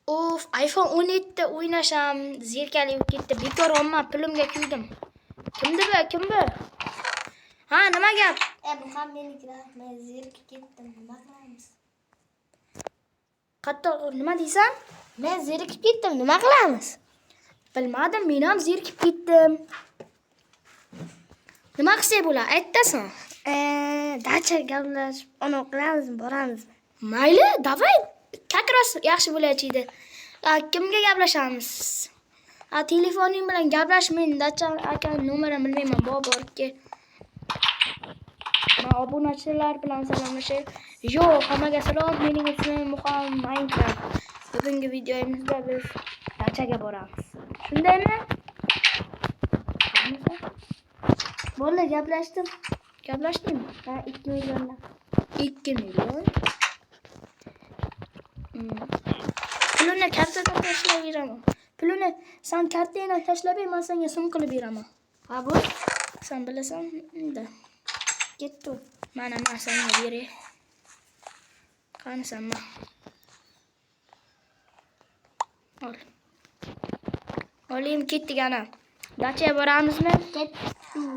Of, iPhone 17 o'ynasham, zerkali bo'lib ketdi. Bekor olma, pulimga kuydim. Kimdi bu? Kim bu? Ha, nima gap? Bu ham menikilar. Men zerikib ketdim. Nima qilamiz? Qattiq nima deysan? Men zerikib ketdim. Nima qilamiz? Bilmadim, men ham zerikib ketdim. Nima qilsak bo'ladi? Aytasan. Dacha gaplashib, ona qilamizmi, boramizmi? Mayli, davay. Kakros yaxshi bo'ladi. Kimga gaplashamiz? Telefoning bilan gaplash, men dacha aka nomerini bilmayman, borki. Men obunachilar bilan salomlashay. Yo'q, hammaga salom. Mening ismim Muhammad Minecraft. Bugungi videomizda biz dachaga boramiz. Shundaymi? Bo'ldi, gaplashdim. Gaplashdingmi? Ha, 2 milliondan. 2 million. Pulini kartaga tashlab beraman. Pulini sen kartangga tashlab ber, men senga so'm qilib beraman. Ha, bu? Sen bilasan-da. Ketdi. Mana men senga beray. Qani sen? Ol. Olayim, ketdik ana. Dachaga boramizmi?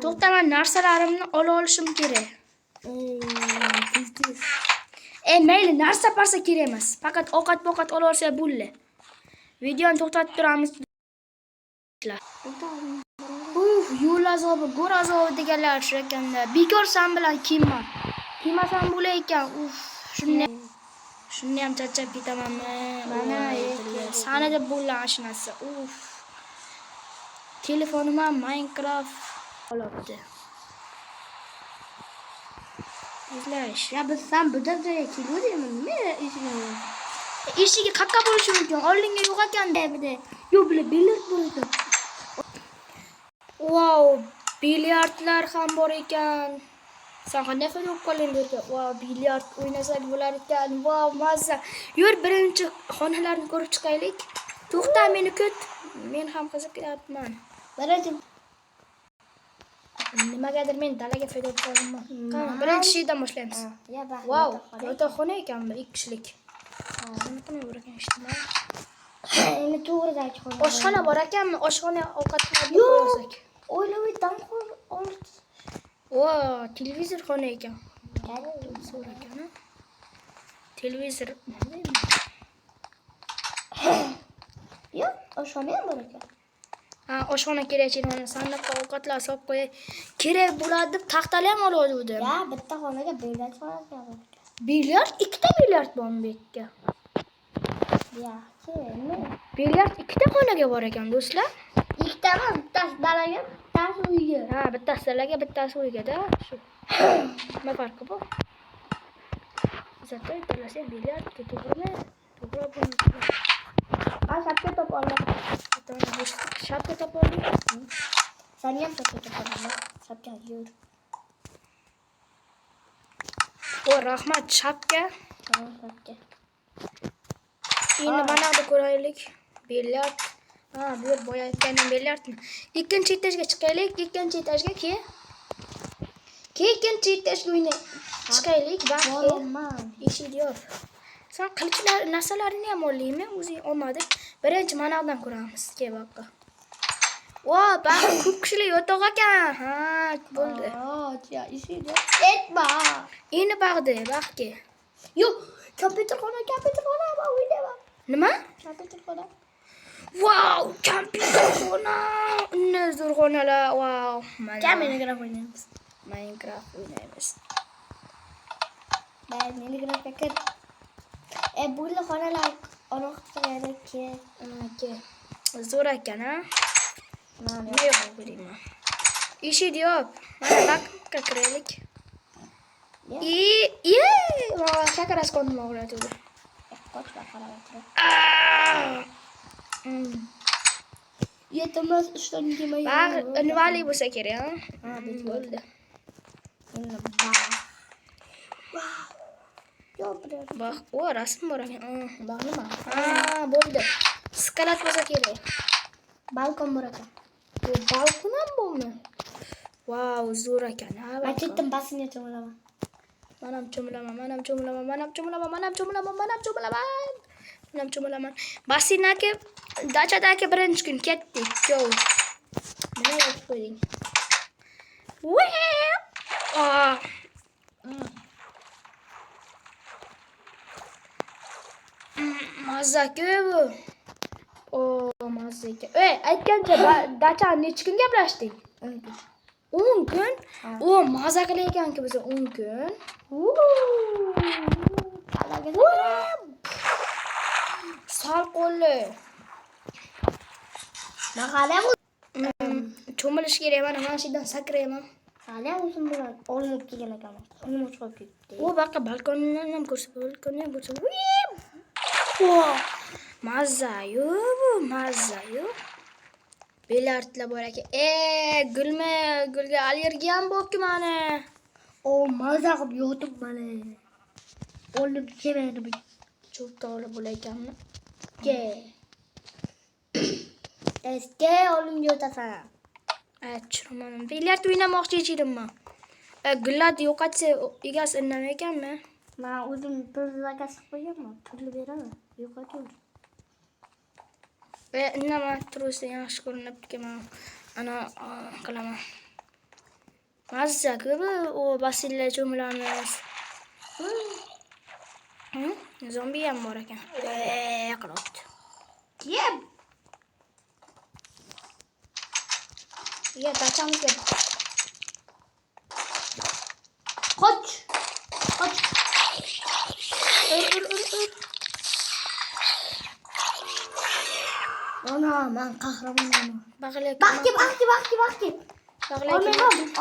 To'xta, men narsalarimni olishim kerak. Tez. Mayli, narsa parsa kerak emas. Faqat ovqat olsa bo'ldi. Videoni to'xtatib turamiz. Yo'l azobi, go'r azobi deganlar shu ekanda. Bekor sen bilan kiyman. Kiymasam bo'lar ekan. Shuni ham charchab ketamanmi? Mana sana deb bo'lgan ashnasi. Telefonim ham Minecraft olibdi. Izlash. Ya biz sen bu joyga keluvdingmi? Nima ishing? Eshigi qaqqa bo'lishi mumkin. Oldinga yo'q ekanda bide. Yo'q, bilyard bor ekan. Wow, bilyardlar ham bor ekan. Sen qanday qilib qolding bu yerga? Wow, bilyard o'ynasak bo'lar ekan. Wow, mazza. Yur, birinchi xonalarni ko'rib chiqaylik. To'xta, meni kut. Men ham qiziqyapman. Birinchi nimagadir men dalaga foyda qildim. Qani, birinchi shiydan boshlaymiz. Ya bak. Wow, yotoqxona ekanmi? 2 kishilik. Nima qilib o'ragan eshitdim. Endi to'g'rida aytib Oshxona bor ekanmi? Oshxona ovqatlarni qo'ysak. O'ylamaydan qo'y. Wow, televizor xona ekan. Zo'r ekan. Televizor. Yo'q, oshxona ham bor ekan. Ha, oshxona kerak ekan. Sandiqqa ovqatlar solib qo'y. Kerak bo'ladi deb taxtalar ham olgandim. Ya, bitta xonaga bilyard xonasi bor ekan. Bilyard, 2 ta bilyard bormi bu yerga? Ya, nima? Bilyard 2 ta xonaga bor ekan, do'stlar. 2 ta emas, bittasi dalaga, bittasi uyga. Ha, bittasi dalaga, bittasi uyga-da. Shu. Nima farqi bor? Zato bilasang bilyardga to'g'rimi? To'g'ri bo'lmaydi. Shapka top oldim. Shapka top oldim. Sen ham shapka top olding. Shapka yur. O, rahmat, shapka. Shapka. Endi mana bu ko'raylik. Bilyard. Ha, bu yer boya aytganim bilyardmi? Ikkinchi etajga chiqaylik. Ikkinchi etajga ikkinchi etajga o'ynay. Chiqaylik, Borman. Eshik yo'q. Sen qilichlar narsalarini ham olaymi? O'zing olmading. Birinchi manadan ko'ramiz. Kebaqqa. Voy, bak, ko'p kishilik yotoq ekan. Ha, bo'ldi. Ya, eshik yo'q. Etma. Endi bag'di, baxtga. Yo'q, kompyuter xona bor, o'ynayman. Nima? Kompyuter xona. Wow, kompyuter xona. Undan zo'r xonalar. Wow, mana Minecraft o'ynaymiz. Minecraft o'ynaymiz. Ben Minecraftga kir. Bu xonalar aloqalarga ke. Zo'r ekan, ha? Mana yo'q bilmayman. Eshik yo'q. Mana bakka kiraylik. Wow, chakaras qondim o'g'radi. Qoch baqaraga. Yetmas ishdan kelmay. Baq, nimali bo'lsa kerak, ha? Ha, bo'ldi. Endi Baq, o, rasm bor ekan. baq nima? Ha, bo'ldi. Skalat bo'lsa kerak. Balkon bor ekan. Bu balkon ham bormi? Wow, zo'r ekan. Ha, Men ketdim, basseynga cho'milaman. Manam cho'milaman. Menam cho'milaman. Basin aka dachadagi birinchi kun ketdik. Go. Nima yozib qo'yding? Mazza-ku bu. Mazza. Aytgancha dachani necha kun gaplashdik? 10 kun. Mazza qilayotgan-ku biz 10 kun. Sal qo'lli. Mahalla bu. Cho'milish kerak. Mana shu yerdan sakrayman. Hali o'zim bilan olib kelgan ekanman. Uni chiqib ketdi. Baqa balkondan ham ko'rsa. Mazza-yu bu, mazza-yu. Bilardlar bor ekan. Gulga allergiyam bo'pti mana. Mazza qilib yotib mana. Olib kelmaydi bu. Cho'pda olib bo'laykanmi? Eski olim yotasan. Chiroman. Bilyard o'ynamoqchi ekanman. Gullarni yo'qotsa egasi indamay ekanmi? Men o'zim bir zakaz qo'yaman. Pulni beraman. Yo'qotaver. Indamay tursa yaxshi ko'rinib ketman. Ana qilaman. Mazza-ku bu basillar cho'milamiz. Zombi ham bor ekan. Qilibdi. Yeb. Ya dachamizga. Qoch. Ana, men qahramonman. Baxti.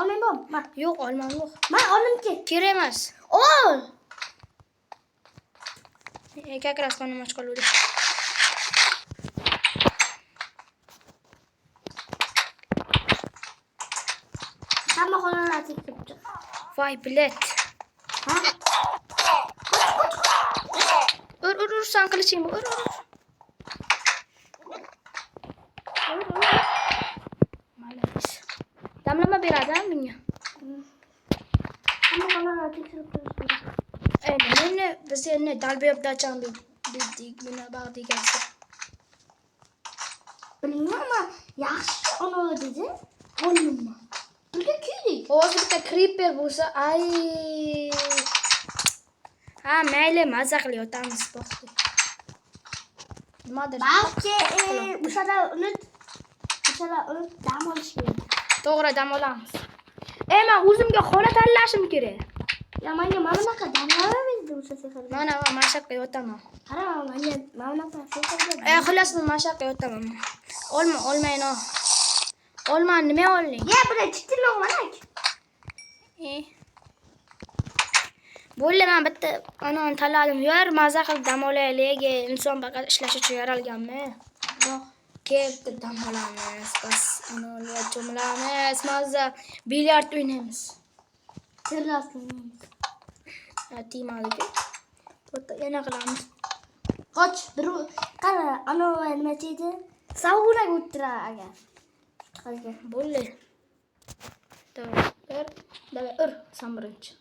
Olmayman. Yo'q, olmam yo'q. Men olimchi. Kerak emas. Ol. Как раз qo'nim och qoldi. Hamma xonalar tikibdi. Voy, bilet. Ha? Ur, san qiliching bu. Ur. Malak. Damlama beradi-mi bunga? Hamma xonalar tikibdi. Mana biz endi dalbeyab dacham dedik, buni bag'diga. Bilmayman, yaxshi ona dedi. Olmayman. Bunga kuydik. Hozir bitta creeper bo'lsa, ay. Ha, mayli, mazza qilyotamiz boqdi. Nimadir? Balki o'shada uni dam olish kerak. To'g'ri, dam olamiz. Men o'zimga xona tanlashim kerak. Ya menga mana bunaqa damlamaydi o'sha safar. Mana mashaqqa yotaman. Qara, menga mana bunaqa safar. Xullas men mashaqqa yotaman. Olmayno. Olman nima olding? Ya buni chiqtirma malak. Bo'ldi, men bitta anani tanladim. Yur, mazza qilib dam olaylik. Inson faqat ishlash uchun yaralganmi? Yo'q. Kelib dam olamiz. Bas, anani cho'milamiz, mazza bilyard o'ynaymiz. Terlaslaymiz. Timaliga. To'g'ri, yana qilamiz. Qoch, qara, ana nima deydi? Savuraga o'tira agar. Bo'ldi. Davay, san birinchi.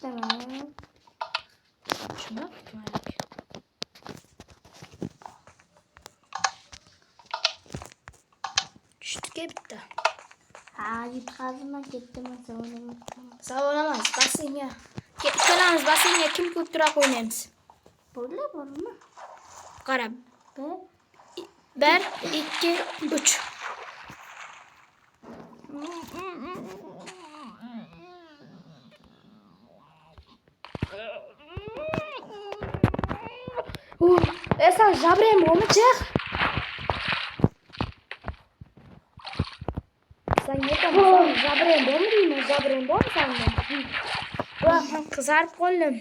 Tamam. Shuna maylik. Tushdiga bitta. Ha, yutqazma ketdim savolaman. Savolamas, basenga. Ikkalamiz basenga kim ko'p tura qo'ynaymiz. Bormi? Qarab. 1, 2, 3. Sen jabren bormi chiq? Sen yetaman, jabren bormi deyman, jabren bormi senda? Qizarib qoldim.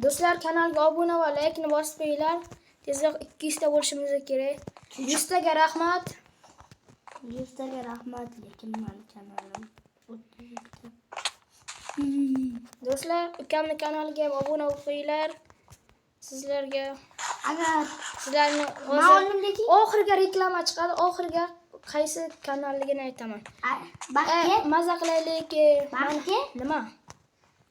Do'stlar, kanalga obuna va laykni bosib qo'yinglar. Tezroq 200 ta bo'lishimiz kerak. 100 taga rahmat. 100 taga rahmat, lekin men kanalim 30 ta. Do'stlar, ukamning kanaliga ham obuna bo'lib qo'yinglar. Sizlarga Agar sizlarni ma'lumligi oxiriga reklama chiqadi, oxiriga qaysi kanalligini aytaman. Baxtga Mazza qilaylik. Baxtga Nima?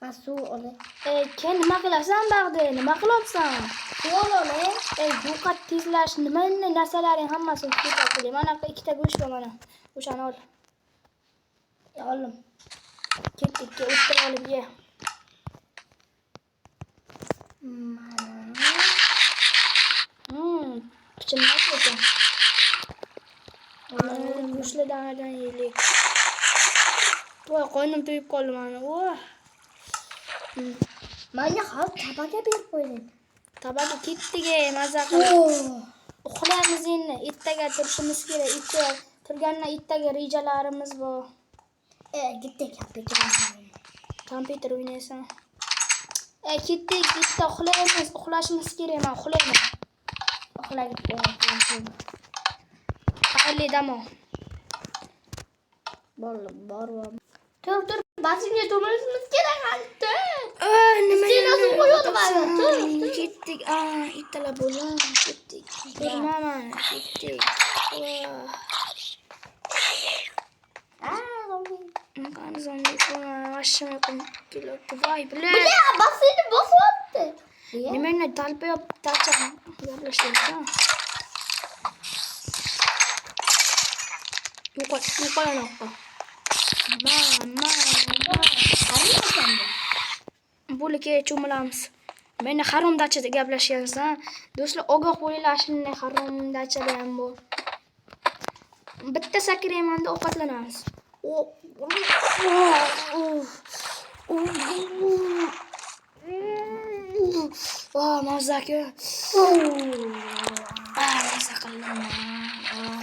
Men suv olay. Keyin nima qilasan bag'di? Nima qilyapsan? Suv olay. Yo'qot tezlash, nima narsalaring hammasini ketib mana bu ikkita go'sht bor mana. O'shani ol. Oldim. Ketdik, o'ttir olib ye. Pichirmas ekan. Go'shtli danadan yeylik. Voy, qo'ynim to'yib qoldi mana. Voh. Menga hozir tabaga berib qo'ying. Tabaga ketdiga mazza qilib. Uxlaymiz endi. Ertaga turishimiz kerak. Ertaga turgandan ertaga rejalarimiz bor. Gittik kompyuter. Kompyuter o'ynaysan. Ketdik, bitta uxlaymiz. Uxlashimiz kerak. Men uxlayman. Uxlayman. Xayrli dam ol. Bor. Tur, basinga to'milishimiz kerak anta. Nima Stenoz qo'yadi mana. Tur. Ketdik. Ittalar bo'lam. Ketdik. Turmaman. Ketdik. Qani zombi bo'lma. Vashim kelibdi. Voy, bilan. Bile basini bosyapti. Nimani talpayib tacham gaplashyapsan? Yo'qolanoqqa. Bo'lika cho'milamiz. Meni harom dachada gaplashyapsan. Do'stlar, ogoh bo'linglar, shunday harom dachada ham bor. Bitta sakraymanda ovqatlanamiz. Mazaki. Mazza qildim.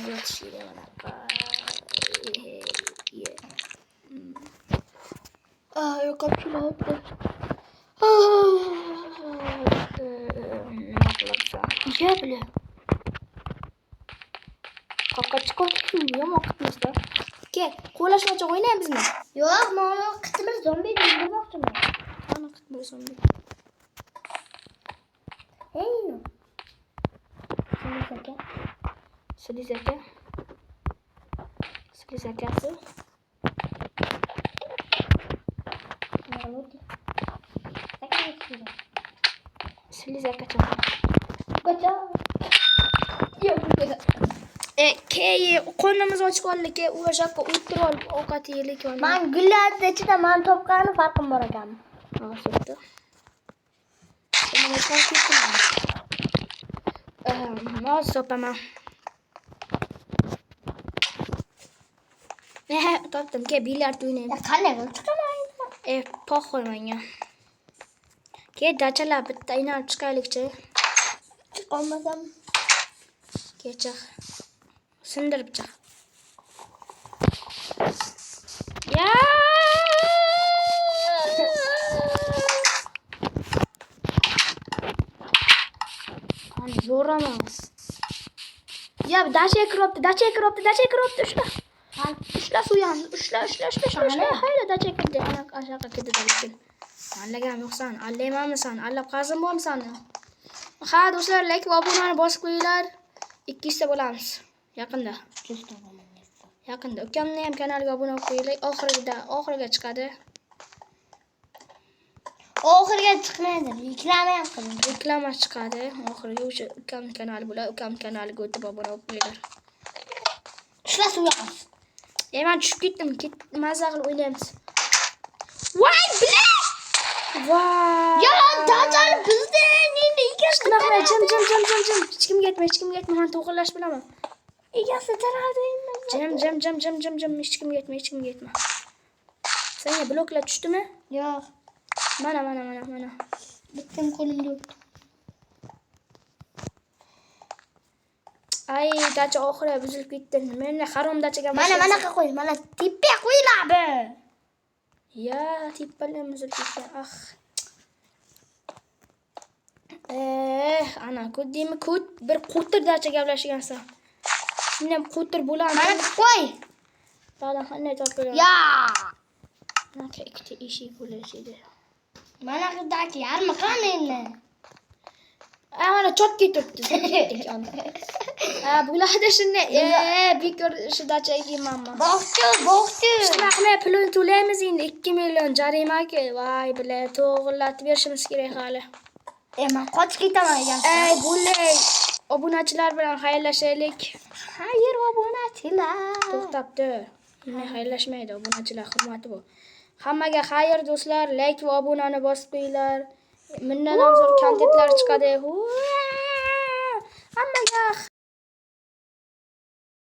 Yotish kerak. Yo'qolib kelibdi. Nima qilyapsan? Iya, bile. Qo'rqib chiqib yomon qilmasda. Qo'lashmacha o'ynaymizmi? Yo'q, men qitmir zombi demoqchiman. Ana qitmir zombi. Silizaka. Silizakasi. Silizakacha. Qo'cha. Keyi qo'limiz ochib oldik. O'sha yoqqa o'tirib olib ovqat yeylik. Men gullarni ichida men topgani farqim bor ekan. Nasibda. Mana shu ketdim. Moz sopaman. Topdim. Bilyard o'ynaymiz. Qanday chiqaman? Poxoy menga. Dachalar bitta inab chiqaylikchi. Chiqolmasam. Chiq. Sindirib chiq. Ya! Qani zo'ramas. Ya, dacha kiribdi. Ushla suyam. Ushla. Hayla dacha kirdi. Ana aşağı kirdi dacha. Allagam yo'qsan, allaymanmisan, allab qazim bo'lmisan? Ha, do'stlar, like va obunani bosib qo'yinglar. 200 ta bo'lamiz. Yaqinda. Ukamning ham kanaliga obuna bo'lib qo'yinglar. Oxiriga chiqadi. Oxiriga chiqmaydi. Reklama ham qiling. Reklama chiqadi. Oxiriga o'sha ukamning kanali bo'ladi. Ukamning kanaliga o'tib obuna bo'lib qo'yinglar. Ushla suyamiz. Men tushib ketdim. Mazza qilib o'ynaymiz. Voy, bilan! Voy! Ya, dachani bizda endi egasi qanaqa jim. Hech kimga aytma. Men to'g'rilash bilaman. Egasi taraldi endi. Jim. Hech kimga aytma. Senga bloklar tushdimi? Yo'q. Mana. Bittim qo'limda o'tdi. Ay, dacha oxiriga buzilib ketdi. Meni harom dachaga Mana qo'y. Mana tippe qo'yiladi. Ya, tippalar buzilib ketgan. Ana ko'rdingmi? Bir qo'tir dacha gaplashgansan. Shuni ham qo'tir bo'ladi. Mana qo'y. Dadan qanday topib Ya. Mana ikkita eshik bo'lishi edi. Mana qidaki yarmi qani endi. Mana chotga turibdi. Bularda shunday bekor shidacha ekanmanmi. Bo'xti. Shuna qilmay pulini to'laymiz endi 2 million jarima-ku. Voy, bilan to'g'irlatib berishimiz kerak hali. Men qochib ketaman ekan. Bo'lay. Obunachilar bilan xayrlashaylik. Xayr, obunachilar. To'xtabdi. Bunday xayrlashmaydi, obunachilar hurmati bu. Hammaga xayr do'stlar, like va obunani bosib qo'yinglar. Bundan ham zo'r kontentlar chiqadi. Hammaga